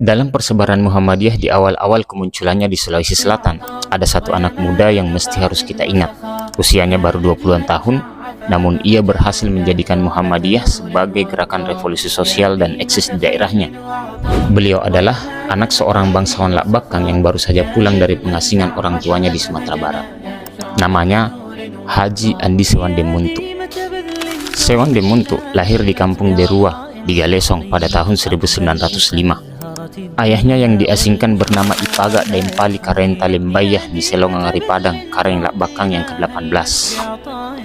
Dalam persebaran Muhammadiyah di awal-awal kemunculannya di Sulawesi Selatan, ada satu anak muda yang mesti harus kita ingat. Usianya baru 20-an tahun, namun ia berhasil menjadikan Muhammadiyah sebagai gerakan revolusi sosial dan eksis di daerahnya. Beliau adalah anak seorang bangsawan Lakbakang yang baru saja pulang dari pengasingan orang tuanya di Sumatera Barat. Namanya Haji Andi Sewande Muntu. Sewande Muntu lahir di kampung Derua di Galesong pada tahun 1905. Ayahnya yang diasingkan bernama Ipaga Daimpali Karenta Lembayah di Selongang Padang, Kareng Lakbakang yang ke-18.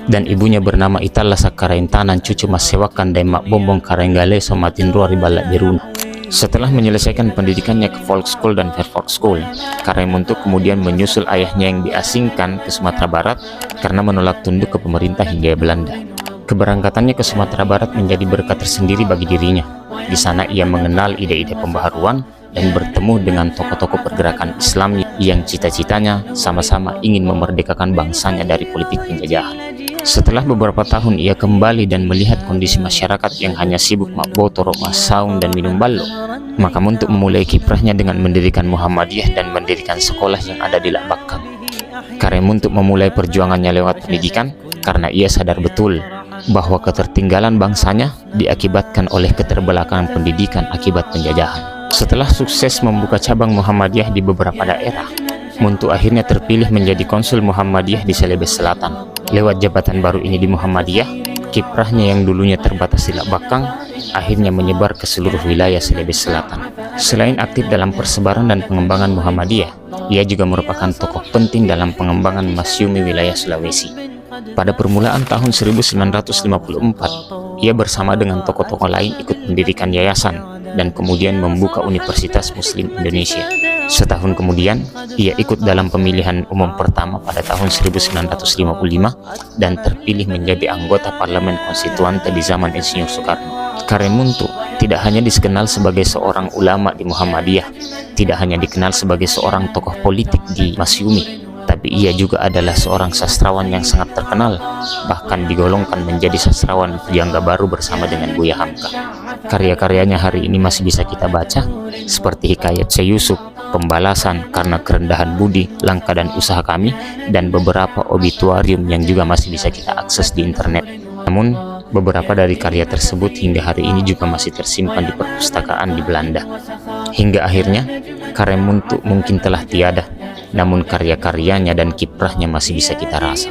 Dan ibunya bernama Itala Sakarentanan cucu Mas Sewakan Daimak Bombong Kareng Galesong Matinrua Ribalak Beruna. Setelah menyelesaikan pendidikannya ke Folk School dan Fairfork School, Kareng Muntu kemudian menyusul ayahnya yang diasingkan ke Sumatera Barat karena menolak tunduk ke pemerintah Hindia Belanda. Keberangkatannya ke Sumatera Barat menjadi berkat tersendiri bagi dirinya. Di sana ia mengenal ide-ide pembaharuan dan bertemu dengan tokoh-tokoh pergerakan Islam yang cita-citanya sama-sama ingin memerdekakan bangsanya dari politik penjajahan. Setelah beberapa tahun ia kembali dan melihat kondisi masyarakat yang hanya sibuk makboto, masaung, dan minum ballo, maka untuk memulai kiprahnya dengan mendirikan Muhammadiyah dan mendirikan sekolah yang ada di Lakbakang. Karena untuk memulai perjuangannya lewat pendidikan karena ia sadar betul bahwa ketertinggalan bangsanya diakibatkan oleh keterbelakangan pendidikan akibat penjajahan. Setelah sukses membuka cabang Muhammadiyah di beberapa daerah, Muntu akhirnya terpilih menjadi konsul Muhammadiyah di Celebes Selatan. Lewat jabatan baru ini di Muhammadiyah, kiprahnya yang dulunya terbatas di Lakbakang akhirnya menyebar ke seluruh wilayah Celebes Selatan. Selain aktif dalam persebaran dan pengembangan Muhammadiyah, ia juga merupakan tokoh penting dalam pengembangan masyumi wilayah Sulawesi. Pada permulaan tahun 1954, ia bersama dengan tokoh-tokoh lain ikut mendirikan yayasan dan kemudian membuka Universitas Muslim Indonesia. Setahun kemudian, ia ikut dalam pemilihan umum pertama pada tahun 1955 dan terpilih menjadi anggota Parlemen Konstituante di zaman Insinyur Soekarno. Kareng Muntu tidak hanya dikenal sebagai seorang ulama di Muhammadiyah, tidak hanya dikenal sebagai seorang tokoh politik di Masyumi, tapi ia juga adalah seorang sastrawan yang sangat terkenal, bahkan digolongkan menjadi sastrawan pujangga baru bersama dengan Buya Hamka. Karya-karyanya hari ini masih bisa kita baca, seperti Hikayat Syekh Yusuf, Pembalasan Karena Kerendahan Budi, Langkah dan Usaha Kami, dan beberapa obituarium yang juga masih bisa kita akses di internet. Namun, beberapa dari karya tersebut hingga hari ini juga masih tersimpan di perpustakaan di Belanda. Hingga akhirnya, Kareng Muntu mungkin telah tiada, namun karya-karyanya dan kiprahnya masih bisa kita rasa.